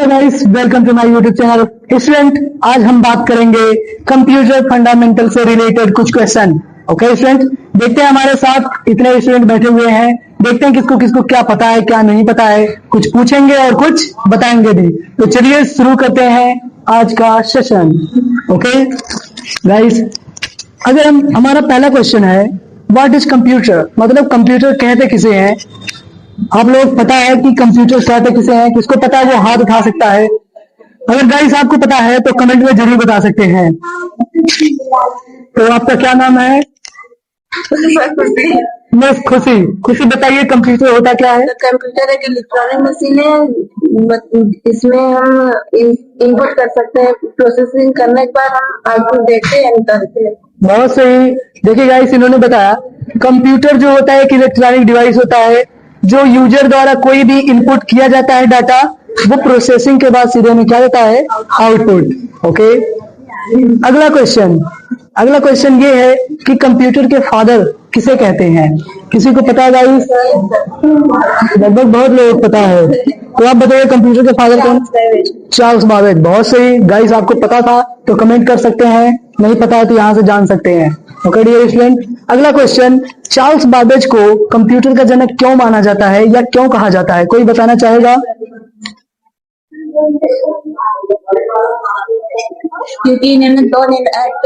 Hello guys, welcome to my YouTube channel. Student, आज हम बात करेंगे कंप्यूटर फंडामेंटल से रिलेटेड कुछ क्वेश्चन। ओके स्टूडेंट, देखते हैं हमारे साथ इतने स्टूडेंट बैठे हुए हैं, देखते हैं किसको किसको क्या पता है क्या नहीं पता है। कुछ पूछेंगे और कुछ बताएंगे भी। तो चलिए शुरू करते हैं आज का सेशन। ओके गाइस, अगर हमारा पहला क्वेश्चन है व्हाट इज कंप्यूटर, मतलब कंप्यूटर कहते किसे हैं। आप लोग पता है कि कंप्यूटर कहते किसे हैं? किसको पता है वो हाथ उठा सकता है। अगर गाइस आपको पता है तो कमेंट में जरूर बता सकते हैं। तो आपका क्या नाम है? मैं खुशी। खुशी बताइए कंप्यूटर होता क्या है? कंप्यूटर एक इलेक्ट्रॉनिक मशीन है। इसमें हम इनपुट कर सकते हैं, प्रोसेसिंग करने के बाद हम आउटपुट देखते हैं, करते हैं। बहुत सही। देखिए गाइस, इन्होंने बताया कंप्यूटर जो होता है एक इलेक्ट्रॉनिक डिवाइस होता है जो यूजर द्वारा कोई भी इनपुट किया जाता है डाटा, वो प्रोसेसिंग के बाद सीधे में क्या देता है? आउटपुट। ओके, अगला क्वेश्चन ये है कि कंप्यूटर के फादर किसे कहते हैं? किसी को पता है गाइस? लगभग बहुत लोगों को पता है। तो आप बताइए कंप्यूटर के फादर कौन? Charles Babbage. बहुत सही गाइस, आपको पता था तो कमेंट कर सकते हैं, नहीं पता है तो यहाँ से जान सकते हैं। ओके डियर स्टूडेंट, अगला क्वेश्चन, चार्ल्स बाबेज को कंप्यूटर का जनक क्यों माना जाता है या क्यों कहा जाता है? कोई बताना चाहेगा? क्योंकि इन्होंने दो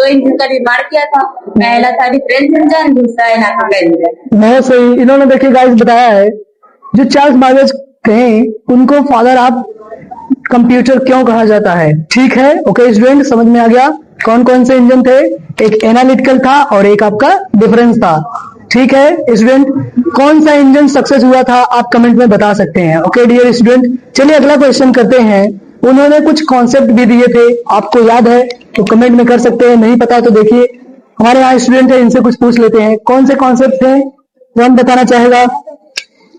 इंजन का निर्माण किया था। पहला था डिफरेंस इंजन, दूसरा है नासा इंजन। बहुत सही। इन्होंने देखिए गाइस बताया है जो चार्ल्स बाबेज कहें उनको फादर ऑफ कंप्यूटर क्यों कहा जाता है। ठीक है, ओके स्टूडेंट, समझ में आ गया कौन कौन से इंजन थे। एक एनालिटिकल था और एक आपका डिफरेंस था। ठीक है स्टूडेंट, कौन सा इंजन सक्सेस हुआ था आप कमेंट में बता सकते हैं। ओके डियर स्टूडेंट, चलिए अगला क्वेश्चन करते हैं। उन्होंने कुछ कॉन्सेप्ट भी दिए थे, आपको याद है तो कमेंट में कर सकते हैं, नहीं पता तो देखिए हमारे यहाँ स्टूडेंट है, इनसे कुछ पूछ लेते हैं। कौन से कॉन्सेप्ट थे, कौन बताना चाहेगा?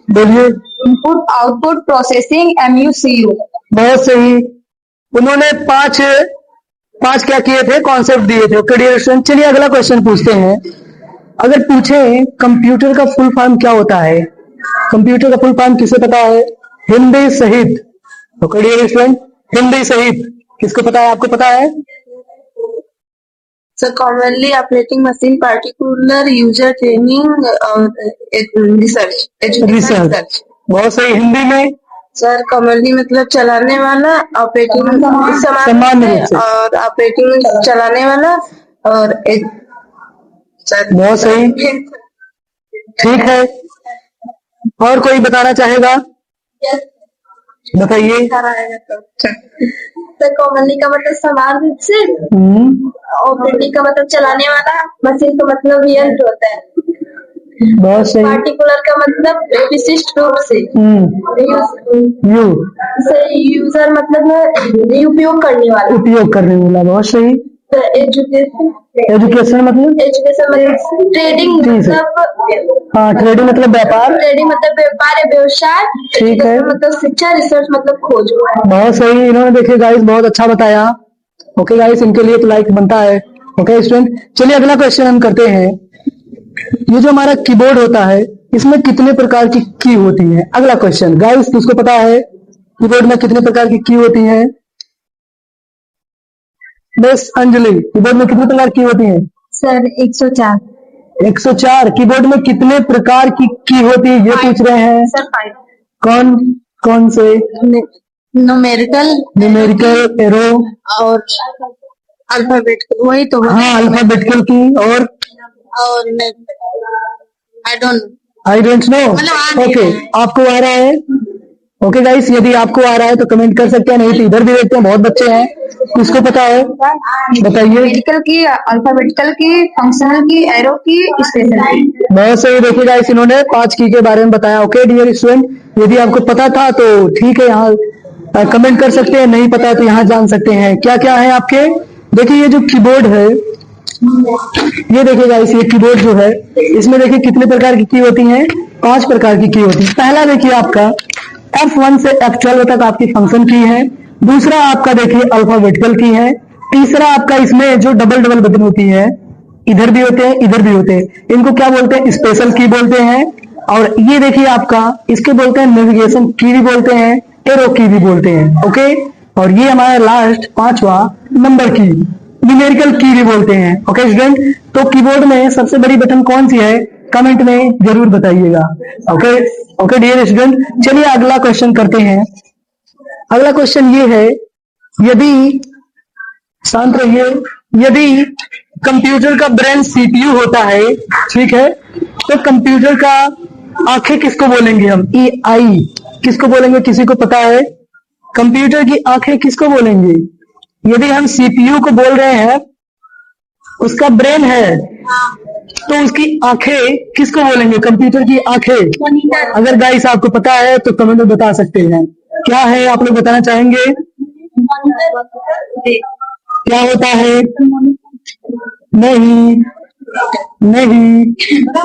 बोलिए। Input output processing MUCU। बहुत सही। उन्होंने पांच क्या किए थे? कॉन्सेप्ट दिए थे। ओके डियर स्टूडेंट, चलिए अगला क्वेश्चन पूछते हैं। अगर पूछे कंप्यूटर का फुल फॉर्म क्या होता है, कंप्यूटर का फुल फॉर्म किसे पता है? हिंदी सहित। ओके डियर स्टूडेंट, हिंदी सहित किसको पता है? आपको पता है? Sir commonly operating machine, particular user training और रिसर्च, एजुकेशन रिसर्च। बहुत सही। हिंदी में? सर कॉमनली मतलब चलाने वाला, ऑपरेटिंग सामान्य रूप से, और ऑपरेटिंग चलाने वाला और एक। बहुत सही, ठीक है। और कोई बताना चाहेगा? बताइए। सर कॉमनली का मतलब समान रूप से, ऑपरेटिंग का मतलब चलाने वाला, मशीन का मतलब यंत्र होता है। बहुत सही। पार्टिकुलर का मतलब विशिष्ट रूप से। यूजर मतलब उपयोग करने वाला। बहुत सही। एजुकेशन मतलब ट्रेडिंग मतलब, हाँ ट्रेडिंग मतलब व्यापार। ट्रेडिंग मतलब व्यापार या व्यवसाय। ठीक है, मतलब शिक्षा, रिसर्च मतलब खोज। बहुत सही। इन्होंने देखिए गाइस बहुत अच्छा बताया। ओके गाइस, इनके लिए तो लाइक बनता है। ओके स्टूडेंट, चलिए अगला क्वेश्चन हम करते हैं। ये जो हमारा कीबोर्ड होता है इसमें कितने प्रकार की की होती है? अगला क्वेश्चन गाइस, किसको पता है कीबोर्ड में कितने प्रकार की की होती है? बस अंजलि, कीबोर्ड में कितने प्रकार की होती है? सर 104। 104। कीबोर्ड में कितने प्रकार की होती है ये पूछ रहे हैं सर 5। कौन कौन से? न्यूमेरिकल, एरो और अल्फाबेटिकल। वही तो। हाँ, अल्फाबेटिकल की और आई डोंट नो। ओके, आपको आ रहा है? ओके गाइस, यदि आपको आ रहा है तो कमेंट कर सकते हैं, नहीं तो इधर भी देखते हैं, बहुत बच्चे हैं, किसको पता है बताइए। न्यूमेरिकल की, अल्फाबेटिकल की, फंक्शनल की, एरो की, स्पेशल की। बहुत सही। देखिए गाइस, इन्होंने 5 की के बारे में बताया। ओके डियर स्टूडेंट, यदि आपको पता था तो ठीक है, यहाँ कमेंट कर सकते हैं, नहीं पता तो यहाँ जान सकते हैं क्या क्या है आपके। देखिए ये जो कीबोर्ड है, ये देखिए गाइस, ये कीबोर्ड जो है इसमें देखिए कितने प्रकार की होती हैं? 5 प्रकार की होती है। पहला देखिए आपका F1 से F12 तक आपकी फंक्शन की है। दूसरा आपका देखिए अल्फाबेटिकल की है। तीसरा आपका इसमें जो डबल डबल बटन होती है, इधर भी होते हैं इधर भी होते हैं, इनको क्या बोलते हैं? स्पेशल की बोलते हैं। और ये देखिए आपका इसके बोलते हैं नेविगेशन की भी बोलते हैं, एरो की भी बोलते हैं। ओके, और ये हमारा लास्ट पांचवा नंबर की, न्यूमेरिकल की भी बोलते हैं। ओके स्टूडेंट, तो कीबोर्ड में सबसे बड़ी बटन कौन सी है, कमेंट में जरूर बताइएगा। ओके ओके डियर स्टूडेंट, चलिए अगला क्वेश्चन करते हैं। अगला क्वेश्चन ये है, यदि, शांत रहिए, यदि कंप्यूटर का ब्रेन सीपीयू होता है, ठीक है, तो कंप्यूटर का आंखें किसको बोलेंगे हम, ई आई किसको बोलेंगे, किसी को पता है? कंप्यूटर की आंखें किसको बोलेंगे? यदि हम सीपीयू को बोल रहे हैं, उसका ब्रेन है, तो उसकी आंखें किसको बोलेंगे, कंप्यूटर की आंखें? अगर गाइस आपको पता है तो कमेंट में बता सकते हैं। क्या है, आप लोग बताना चाहेंगे? क्या होता है? नहीं नहीं,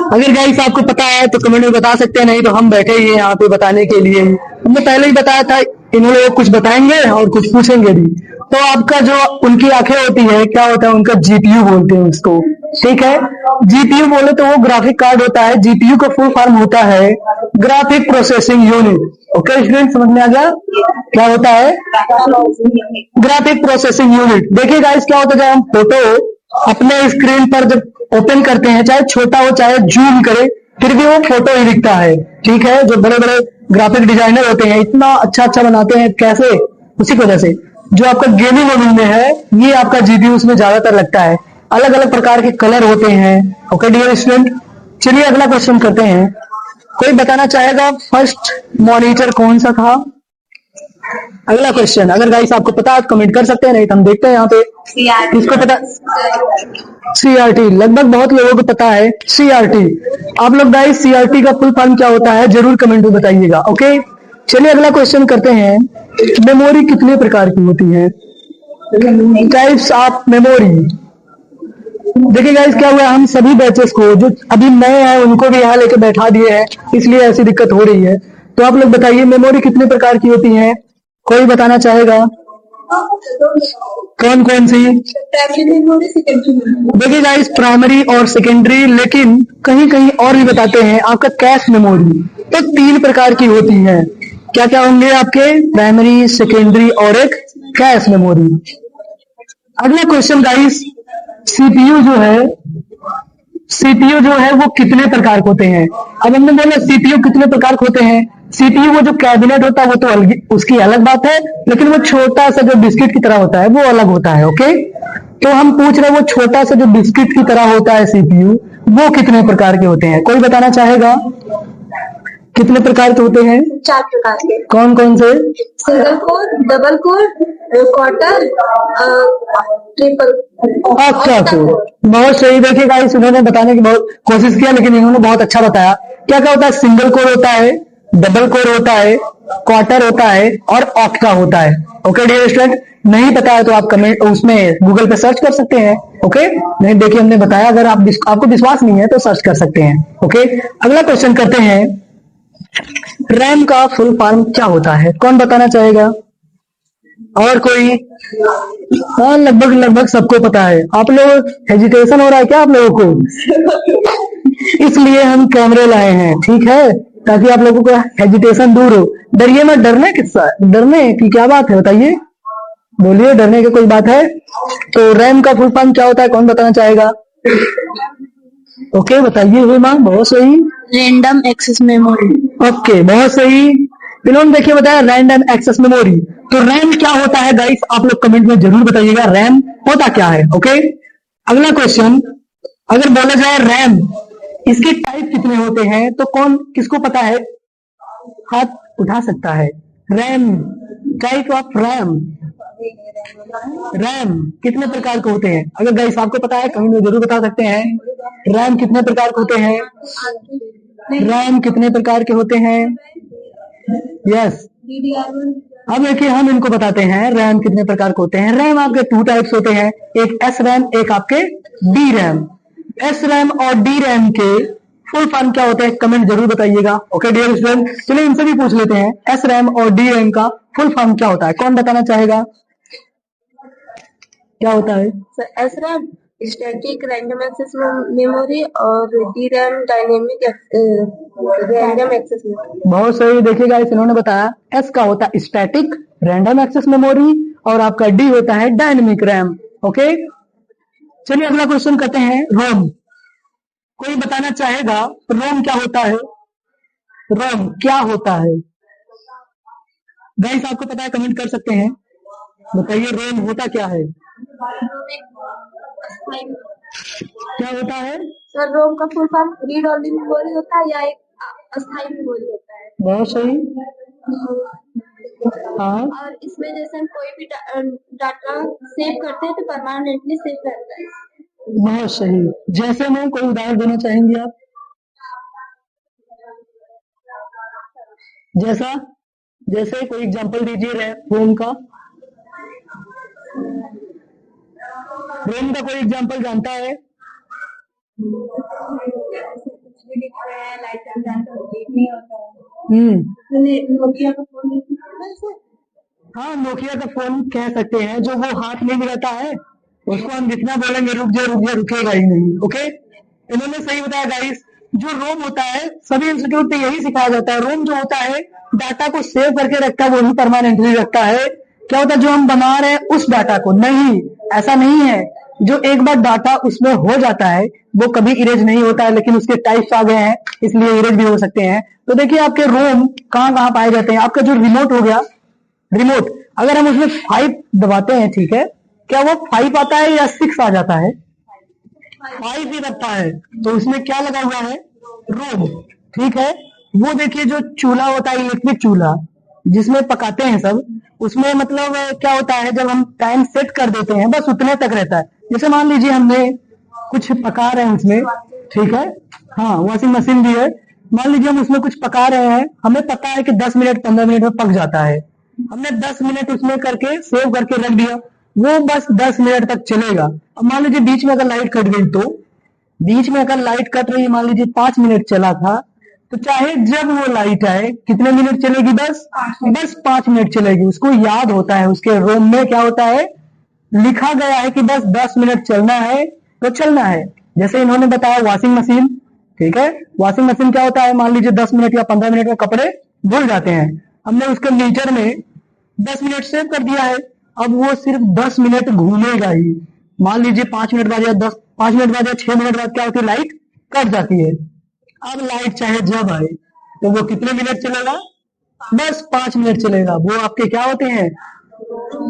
अगर गाइस आपको पता है तो कमेंट में बता सकते हैं, नहीं तो हम बैठे ही हैं यहाँ पे बताने के लिए। हमने पहले ही बताया था, इन्होंने कुछ बताएंगे और कुछ पूछेंगे भी। तो आपका जो उनकी आंखें होती है, क्या होता है, उनका जीपीयू बोलते हैं उसको, ठीक है। जीपीयू बोले तो वो ग्राफिक कार्ड होता है। जीपीयू का फुल फॉर्म होता है graphic processing unit. Okay student, समझ में आ गया क्या होता है ग्राफिक प्रोसेसिंग यूनिट? देखिए गाइस, क्या होता है, जब हम फोटो अपने स्क्रीन पर जब ओपन करते हैं, चाहे छोटा हो चाहे जूम करे, फिर भी वो फोटो ही दिखता है, ठीक है। जो बड़े बड़े ग्राफिक डिजाइनर होते हैं, इतना अच्छा अच्छा बनाते हैं, कैसे? उसी की वजह से। जो आपका गेमिंग वेमिंग में है, ये आपका जीपीयू उसमें ज्यादातर लगता है। अलग अलग प्रकार के कलर होते हैं। ओके डियर स्टूडेंट, चलिए अगला क्वेश्चन करते हैं। कोई बताना चाहेगा फर्स्ट मॉनिटर कौन सा था? अगला क्वेश्चन, अगर गाइस आपको पता है कमेंट कर सकते हैं, नहीं तो हम देखते हैं यहाँ पे किसको पता। सीआरटी, लगभग बहुत लोगों को पता है सीआरटी। आप लोग गाइस सीआरटी का फुल फॉर्म क्या होता है जरूर कमेंट में बताइएगा। ओके, चलिए अगला क्वेश्चन करते हैं। मेमोरी कितने प्रकार की होती है? Types of memory. देखिए गाइस, क्या हुआ, हम सभी बैचेस को जो अभी नए हैं उनको भी यहाँ लेके बैठा दिए हैं, इसलिए ऐसी दिक्कत हो रही है। तो आप लोग बताइए मेमोरी कितने प्रकार की होती है? कोई बताना चाहेगा? कौन कौन सी? Primary memory, secondary memory. देखिए गाइस, प्राइमरी और सेकेंडरी, लेकिन कहीं कहीं और भी बताते हैं। आपका कैश मेमोरी तो 3 प्रकार की होती है। क्या क्या होंगे आपके? प्राइमरी, सेकेंडरी और एक कैश मेमोरी। अगला क्वेश्चन गाइस, सीपीयू जो है वो कितने प्रकार के होते हैं? अब हमने बोला सीपीयू कितने प्रकार के होते हैं। सीपीयू वो जो कैबिनेट होता है वो तो उसकी अलग बात है, लेकिन वो छोटा सा जो बिस्किट की तरह होता है वो अलग होता है। ओके, तो हम पूछ रहे हैं वो छोटा सा जो बिस्किट की तरह होता है सीपीयू, वो कितने प्रकार के होते हैं? कोई बताना चाहेगा कितने प्रकार के होते हैं? 4 प्रकार के। कौन कौन से? Single core, double core, quarter, triple. अच्छा तो बहुत सही। देखिए गाइस, उन्होंने बताने की बहुत कोशिश किया, लेकिन इन्होंने बहुत अच्छा बताया। क्या क्या होता है? सिंगल कोर होता है, डबल कोर होता है, क्वार्टर होता है और ऑक्टा होता है। ओके डियर स्टूडेंट, नहीं पता है तो आप कमेंट उसमें गूगल पे सर्च कर सकते हैं। ओके, नहीं देखिए हमने बताया, अगर आपको विश्वास नहीं है तो सर्च कर सकते हैं। ओके, अगला क्वेश्चन करते हैं। रैम का फुल फॉर्म क्या होता है? कौन बताना चाहेगा? और कोई? हाँ, लगभग लगभग सबको पता है। आप लोग हेजिटेशन हो रहा है क्या आप लोगों को? इसलिए हम कैमरे लाए हैं, ठीक है, ताकि आप लोगों को हेजिटेशन दूर हो। डरिए मत, डरने किसका, डरने की क्या बात है बताइए, बोलिए, डरने की कोई बात है? तो रैम का फुल फॉर्म क्या होता है, कौन बताना चाहेगा? ओके बताइए हुमा, बहुत सही। Random access memory. ओके बहुत सही। इन्होंने देखिए बताया रैंडम एक्सेस मेमोरी। तो रैम क्या होता है गाइस, आप लोग कमेंट में जरूर बताइएगा रैम होता क्या है। ओके, अगला क्वेश्चन, अगर बोला जाए रैम, इसके टाइप कितने होते हैं? तो कौन किसको पता है, हाथ उठा सकता है। RAM, type of RAM, RAM कितने प्रकार के होते हैं? अगर गाइस आपको पता है कमेंट में जरूर बता सकते हैं। रैम कितने प्रकार के होते हैं? रैम कितने प्रकार के होते हैं? यस, अब देखिए हम इनको बताते हैं रैम कितने प्रकार के होते हैं। रैम आपके 2 टाइप्स होते हैं, एक एस रैम, एक आपके डी रैम। एस रैम और डी रैम के फुल फॉर्म क्या होता है, कमेंट जरूर बताइएगा। ओके डियर स्टूडेंट, चलिए इनसे भी पूछ लेते हैं, एस रैम और डी रैम का फुल फॉर्म क्या होता है? कौन बताना चाहेगा क्या होता है? SRAM static random access memory और DRAM dynamic random access memory. बहुत सही। देखिए गाइस, इन्होंने बताया एस का होता है स्टैटिक रैंडम एक्सेस मेमोरी और आपका डी होता है डायनेमिक रैम। ओके, चलिए अगला क्वेश्चन करते हैं। रोम, कोई बताना चाहेगा रोम क्या होता है? रोम क्या होता है गाइस? आपको पता है कमेंट कर सकते हैं, बताइए रोम होता क्या है? क्या होता है? सर रोम का form form read only memory होता है या एक अस्थायी मेमोरी होता है। बहुत सही। हाँ, और इसमें जैसे हम कोई भी डाटा सेव करते हैं तो परमानेंटली सेव रहता है। बहुत सही। जैसे में कोई उदाहरण देना चाहेंगे आप? जैसा, जैसे कोई एग्जांपल दीजिए रोम का। रोम का कोई एग्जांपल जानता है? कुछ भी लिख रहे हैं लाइट चल जाए तो रीड नहीं होता है। नोकिया का फोन हाँ, नोकिया का फोन कह सकते हैं, जो वो हाथ में रहता है, उसको हम जितना बोलेंगे रुक जा रुक जा, रुकेगा ही नहीं। ओके, इन्होंने सही बताया गाइस। जो रोम होता है, सभी इंस्टीट्यूट पे यही सिखाया जाता है। रोम जो होता है, डाटा को सेव करके रखता है, वो भी परमानेंटली रखता है। क्या होता है, जो हम बना रहे हैं उस डाटा को, नहीं, ऐसा नहीं है। जो एक बार डाटा उसमें हो जाता है वो कभी इरेज नहीं होता है, लेकिन उसके टाइप्स आ गए हैं, इसलिए इरेज भी हो सकते हैं। तो देखिए आपके रोम कहाँ कहाँ पाए जाते हैं। आपका जो रिमोट हो गया, रिमोट, अगर हम उसमें 5 दबाते हैं, ठीक है, क्या वो 5 आता है या 6 आ जाता है? 5 ही रखता है, तो उसमें क्या लगा हुआ है? रोम। ठीक है, वो देखिए जो चूल्हा होता है, इलेक्ट्रिक चूल्हा जिसमें पकाते हैं सब, उसमें मतलब क्या होता है, जब हम टाइम सेट कर देते हैं बस उतने तक रहता है। जैसे मान लीजिए हमने कुछ पका रहे हैं उसमें, ठीक है, हाँ वॉशिंग मशीन भी है, मान लीजिए हम उसमें कुछ पका रहे हैं, हमें पता है कि 10 मिनट 15 मिनट में पक जाता है, हमने 10 मिनट उसमें करके सेव करके रख दिया, वो बस 10 मिनट तक चलेगा। अब मान लीजिए बीच में अगर लाइट कट गई, तो बीच में अगर लाइट कट रही, मान लीजिए 5 मिनट चला था, तो चाहे जब वो लाइट आए कितने मिनट चलेगी? बस 5 मिनट चलेगी। उसको याद होता है, उसके रोम में क्या होता है, लिखा गया है कि बस 10 मिनट चलना है तो चलना है। जैसे इन्होंने बताया वॉशिंग मशीन, ठीक है, वॉशिंग मशीन क्या होता है, मान लीजिए 10 मिनट या 15 मिनट में कपड़े धुल जाते हैं, हमने उसके मीटर में 10 मिनट सेव कर दिया है, अब वो सिर्फ 10 मिनट घूमेगा ही। मान लीजिए 5 मिनट बाद या 5 मिनट बाद या 6 मिनट बाद क्या होती है, लाइट कट जाती है। अब लाइट चाहे जब आए तो वो कितने मिनट चलेगा? बस 5 मिनट चलेगा। वो आपके क्या होते हैं,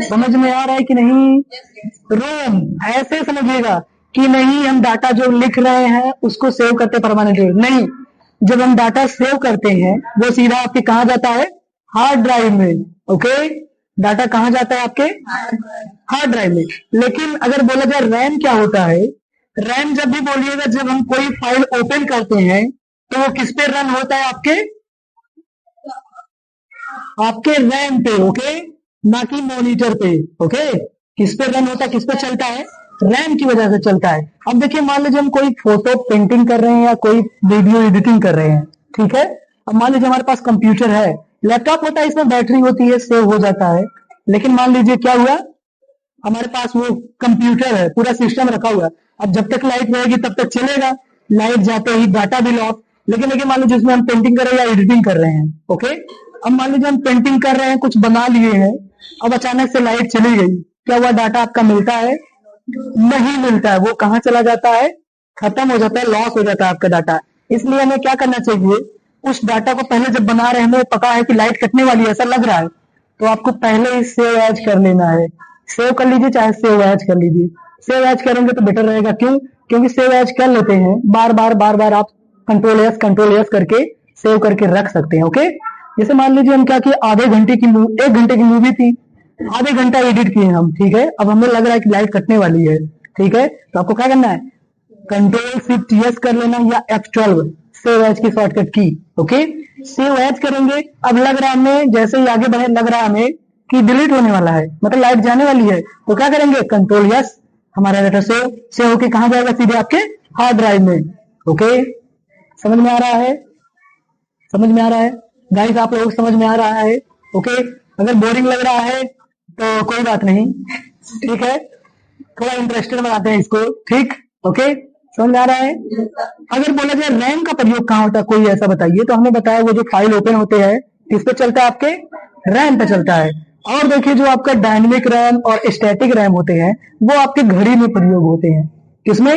समझ में आ रहा है कि नहीं? रोम, ऐसे समझिएगा कि नहीं हम डाटा जो लिख रहे हैं उसको सेव करते परमानेंटली नहीं, जब हम डाटा सेव करते हैं वो सीधा आपके कहाँ जाता है, हार्ड ड्राइव में। ओके, डाटा कहाँ जाता है आपके, हार्ड ड्राइव में। लेकिन अगर बोला जाए रैम क्या होता है, रैम जब भी बोलिएगा, जब हम कोई फाइल ओपन करते हैं तो वो किस पे रन होता है, आपके आपके रैम पे। ओके, ना कि मॉनिटर पे। ओके, किस पे रन होता है, किस पे चलता है, रैम की वजह से चलता है। अब देखिए मान लीजिए हम कोई फोटो पेंटिंग कर रहे हैं या कोई वीडियो एडिटिंग कर रहे हैं, ठीक है, अब मान लीजिए हमारे पास कंप्यूटर है, लैपटॉप होता है, इसमें बैटरी होती है, सेव हो जाता है। लेकिन मान लीजिए क्या हुआ, हमारे पास वो कंप्यूटर है, पूरा सिस्टम रखा हुआ है, अब जब तक लाइट रहेगी तब तक चलेगा, लाइट जाते ही डाटा भी लॉस। लेकिन देखिए मान लीजिए उसमें हम पेंटिंग कर रहे हैं या एडिटिंग कर रहे हैं, ओके, अब मान लीजिए हम पेंटिंग कर रहे हैं, कुछ बना लिए हैं, अब अचानक से लाइट चली गई, क्या हुआ, डाटा आपका मिलता है? नहीं मिलता है। वो कहाँ चला जाता है, खत्म हो जाता है, लॉस हो जाता है आपका डाटा। इसलिए हमें क्या करना चाहिए, उस डाटा को पहले जब बना रहे हैं, हमें पता है कि लाइट कटने वाली है, ऐसा लग रहा है, तो आपको पहले ही सेव एज कर लेना है। सेव कर लीजिए, चाहे सेव एज कर लीजिए, सेव एज करेंगे तो बेटर रहेगा। क्यों? क्योंकि सेव एज कर लेते हैं, बार बार आप कंट्रोल एस करके सेव करके रख सकते हैं। ओके, जैसे मान लीजिए हम क्या किए, आधे घंटे की 1 घंटे की मूवी थी, आधे घंटा एडिट किए हम, ठीक है, अब हमें लग रहा है कि लाइट कटने वाली है, ठीक है, तो आपको क्या करना है, कंट्रोल शिफ्ट यस कर लेना या F12 सेव एज की शॉर्टकट की। ओके, सेव एज करेंगे, अब लग रहा है हमें, जैसे ही आगे बढ़े लग रहा है हमें कि डिलीट होने वाला है, मतलब लाइट जाने वाली है, तो क्या करेंगे, कंट्रोल यस, हमारा डाटा सेव होके कहाँ जाएगा, सीधे आपके हार्ड ड्राइव में। ओके, समझ में आ रहा है? समझ में आ रहा है गाइस, आप लोगों को समझ में आ रहा है? ओके, अगर बोरिंग लग रहा है तो कोई बात नहीं, ठीक है, थोड़ा इंटरेस्टेड बनाते हैं इसको, ठीक, ओके, समझ में आ रहा है। अगर बोला जाए रैम का प्रयोग कहाँ होता है, कोई ऐसा बताइए। तो हमने बताया वो जो फाइल ओपन होते हैं किस पे चलता है, आपके रैम पे चलता है। और देखिए जो आपका डायनेमिक रैम और स्टैटिक रैम होते हैं वो आपके घड़ी में प्रयोग होते हैं। किसमें?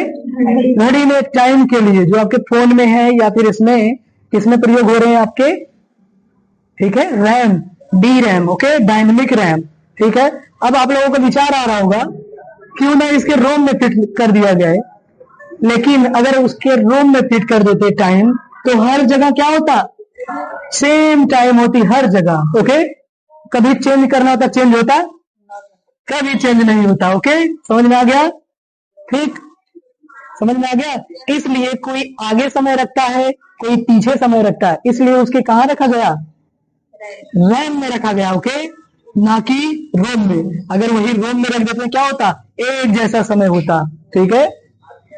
घड़ी में, टाइम के लिए, जो आपके फोन में है या फिर इसमें, किसमें प्रयोग हो रहे हैं आपके, ठीक है, RAM, D RAM, okay, dynamic RAM, ठीक है। अब आप लोगों को विचार आ रहा होगा क्यों ना इसके रोम में फिट कर दिया जाए, लेकिन अगर उसके रोम में फिट कर देते टाइम तो हर जगह क्या होता, सेम टाइम होती हर जगह, ओके। कभी चेंज करना होता, चेंज होता, कभी चेंज नहीं होता, ओके, समझ में आ गया, ठीक, समझ में आ गया। इसलिए कोई आगे समय रखता है, कोई पीछे समय रखता है, इसलिए उसके कहां रखा गया, रैम में रखा गया, ओके, ना कि रोम में। अगर वही रोम में रख देते क्या होता, एक जैसा समय होता, ठीक है।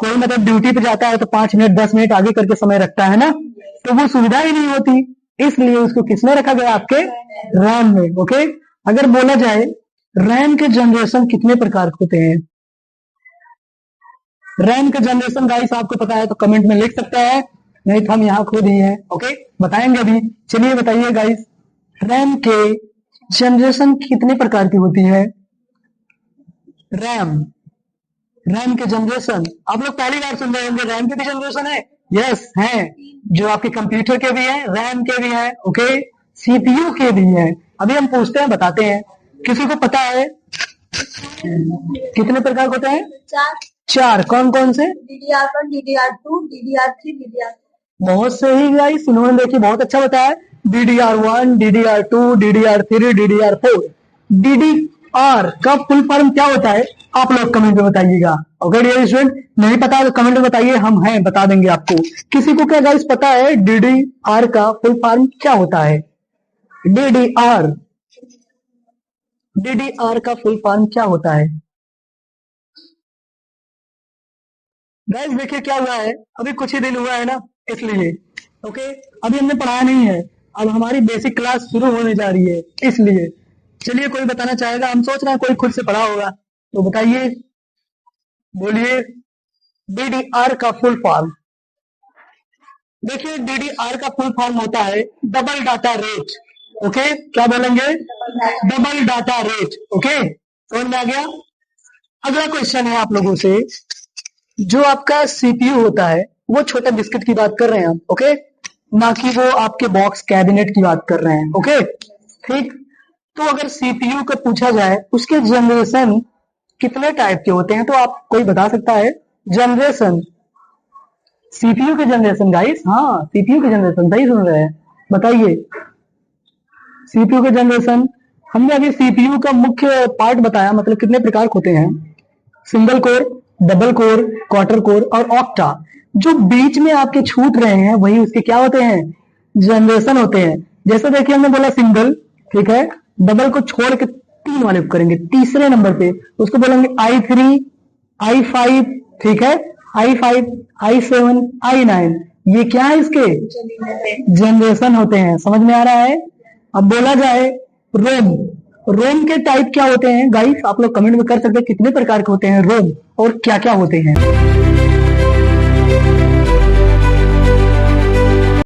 कोई मतलब ड्यूटी पे जाता है तो 5 मिनट 10 मिनट आगे करके समय रखता है ना, तो वो सुविधा ही नहीं होती, इसलिए उसको किसमें रखा गया, आपके रैम में, ओके। अगर बोला जाए रैम के जनरेशन कितने प्रकार के होते हैं, रैम के जनरेशन गाइस आपको पता है तो कमेंट में लिख सकता है, नहीं तो हम यहाँ खुद ही हैं, ओके, बताएंगे अभी। चलिए बताइए गाइस, रैम के जनरेशन कितने प्रकार की होती है, रैम, रैम के जनरेशन आप लोग पहली बार सुन रहे होंगे, रैम के भी जनरेशन है, यस है, जो आपके कंप्यूटर के भी है, रैम के भी है, ओके, सीपीयू के भी है। अभी हम पूछते हैं, बताते हैं, किसी को पता है कितने प्रकार होते हैं, चार, कौन कौन से, DDR1, DDR2, DDR3, DDR4। बहुत सही गाइस, इन्होंने देखिए बहुत अच्छा बताया, DDR1, DDR2, DDR3, DDR4। DDR का फुल फॉर्म क्या होता है, आप लोग कमेंट में बताइएगा, ओके डियर स्टूडेंट। नहीं पता तो कमेंट में बताइए, हम हैं, बता देंगे आपको। किसी को क्या गाइस पता है DDR का फुल फॉर्म क्या होता है, DDR, DDR का फुल फॉर्म क्या होता है गाइस। देखिए क्या हुआ है, अभी कुछ ही दिन हुआ है ना, इसलिए, ओके, अभी हमने पढ़ाया नहीं है, अब हमारी बेसिक क्लास शुरू होने जा रही है, इसलिए। चलिए कोई बताना चाहेगा, हम सोच रहे हैं कोई खुद से पढ़ा होगा, तो बताइए, बोलिए, DDR का फुल फॉर्म। देखिए DDR का फुल फॉर्म होता है डबल डाटा रेट, ओके, क्या बोलेंगे, डबल डाटा रेट, ओके, समझ में आ गया। अगला क्वेश्चन है आप लोगों से, जो आपका सीपीयू होता है वो छोटे बिस्किट की बात कर रहे हैं हम, ओके, ना कि वो आपके बॉक्स कैबिनेट की बात कर रहे हैं, ओके, ठीक। तो अगर सीपीयू का पूछा जाए उसके जनरेशन कितने टाइप के होते हैं, तो आप कोई बता सकता है जनरेशन, सीपीयू के जनरेशन गाइस, हाँ सीपीयू के जनरेशन, सही सुन रहे हैं, बताइए सीपीयू के जनरेशन। हमने अभी सीपीयू का मुख्य पार्ट बताया, मतलब कितने प्रकार होते हैं, single core, double core, quarter core और ऑक्टा। जो बीच में आपके छूट रहे हैं वही उसके क्या होते हैं, जनरेशन होते हैं। जैसे देखिए हमने बोला सिंगल, ठीक है, डबल को छोड़ के 3 वाले को करेंगे, तीसरे नंबर पे उसको बोलेंगे i3, i5, ठीक है, i5, i7, i9, ये क्या है, इसके जनरेशन होते हैं, समझ में आ रहा है। अब बोला जाए रोम, रोम के टाइप क्या होते हैं गाइस, आप लोग कमेंट में कर सकते हैं कितने प्रकार के होते हैं रोम और क्या क्या होते हैं।